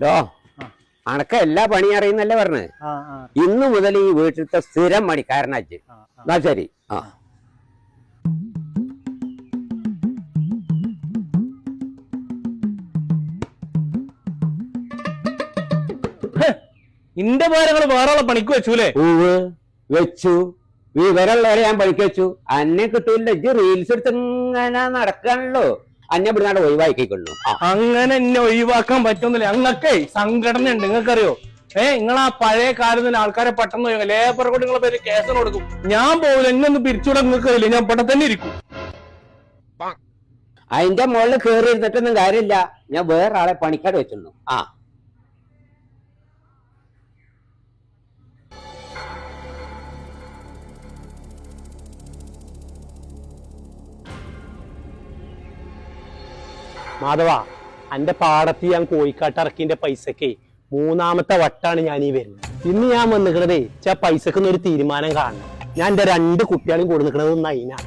ഡോ അണക്ക എല്ലാ പണിയും അറിയുന്നല്ലേ പറഞ്ഞ് ഇന്നു മുതൽ ഈ വീട്ടിലത്തെ സ്ഥിരം പണിക്കാരനാച്ച്. എന്നാ ശരി. ഇന്റെ പേരങ്ങൾ വേറെ പണിക്ക് വെച്ചൂലേ? വെച്ചു. വിവരമുള്ളവരെ ഞാൻ പണിക്ക് വെച്ചു. അന്നെ കിട്ടൂല്ല. ഇജ്ജ് റീൽസ് എടുത്ത് ഇങ്ങനെ നടക്കാണല്ലോ. അന്നെ ഇവിടുന്നാണ്ട് ഒഴിവാക്കിക്കൊള്ളു. അങ്ങനെ എന്നെ ഒഴിവാക്കാൻ പറ്റുന്നില്ല. ഞങ്ങൾക്കേ സംഘടന ഉണ്ട്, നിങ്ങൾക്കറിയോ? നിങ്ങളാ പഴയ കാലത്തിന് ആൾക്കാരെ പെട്ടെന്ന് ലേബർ കൊണ്ട് നിങ്ങളെ പേര് കേസിന് കൊടുക്കും. ഞാൻ പോകില്ല, എന്നെ ഒന്ന് പിരിച്ചുവിടാൻ നിങ്ങൾക്ക് അറിയില്ല. ഞാൻ ഇവിടെ തന്നെ ഇരിക്കും. അതിന്റെ മുകളിൽ കയറി ഇരുന്നിട്ടൊന്നും കാര്യമില്ല. ഞാൻ വേറെ ആളെ പണിക്കാട് വെച്ചിരുന്നു. മാധവ, എന്റെ പാടത്ത് ഞാൻ കോഴിക്കാട്ട് ഇറക്കിന്റെ പൈസക്ക് 3ാമത്തെ വട്ടാണ് ഞാൻ ഈ വരുന്നത്. ഇന്ന് ഞാൻ വന്നിക്കണതേ പൈസക്കൊന്നും ഒരു തീരുമാനം കാണണം. ഞാൻ എന്റെ 2 കുട്ടികളെയും കൂടെ നിൽക്കണത് അതിനാ.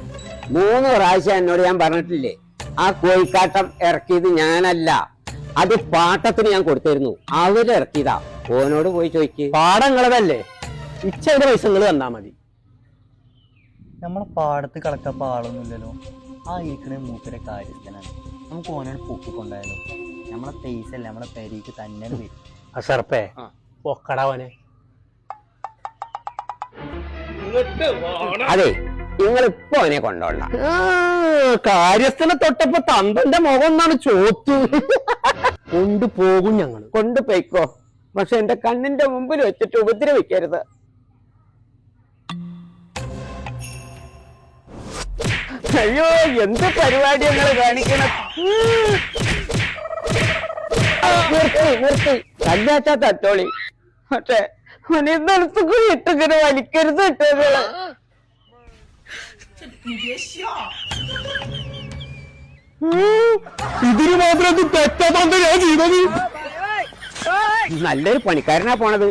3 പ്രാവശ്യം എന്നോട് ഞാൻ പറഞ്ഞിട്ടില്ലേ, ആ കോഴിക്കാട്ടം ഇറക്കിയത് ഞാനല്ല, അത് പാട്ടത്തിന് ഞാൻ കൊടുത്തിരുന്നു. അവരിറക്കിയതാ. ഓനോട് പോയി ചോദിക്ക്. പാടങ്ങളതല്ലേ, ഇച്ചതിന്റെ പൈസ നിങ്ങൾ തന്നാ മതി. നമ്മളെ പാടത്ത് കളക്കാൻ പാടൊന്നുമില്ലല്ലോ. ആ ഇരിക്കണ മൂപ്പരെ കാര്യത്തിനാണ്. നമുക്ക് ഓനോട് പൊക്കിക്കൊണ്ടായാലോ? നമ്മളെ പൈസ അല്ലേ നമ്മളെ പെരീക്ക് തന്നെ വരും. അസർപ്പേ പൊക്കടവനെ. അതെ, നിങ്ങളിപ്പോ അവനെ കൊണ്ടോളാം. കാര്യസ്ഥനെ തൊട്ടപ്പോ തന്തന്റെ മുഖം എന്നാണ് ചോദിച്ചു. കൊണ്ടുപോകും ഞങ്ങൾ. കൊണ്ടുപോയിക്കോ, പക്ഷെ എന്റെ കണ്ണിന്റെ മുമ്പിൽ വെച്ചിട്ട് ഉപദ്രവിക്കരുത്. അയ്യോ, എന്ത് പരിപാടി നിങ്ങൾ കാണിക്കണം. നിർത്തി കല്ലാച്ചാ തട്ടോളി. പക്ഷെ നിലത്തുകൂടി ഇട്ടിങ്ങനെ വലിക്കരുത്. ഇട്ടത് ഇതിന് മാത്രം തെറ്റാത്തോണ്ട് ഞാൻ ചെയ്തത്. നല്ലൊരു പണിക്കാരനാ പോണത്.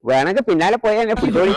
വേണമെങ്കിൽ പിന്നാലെ പോയാ എന്നെ പിടിച്ചോളി.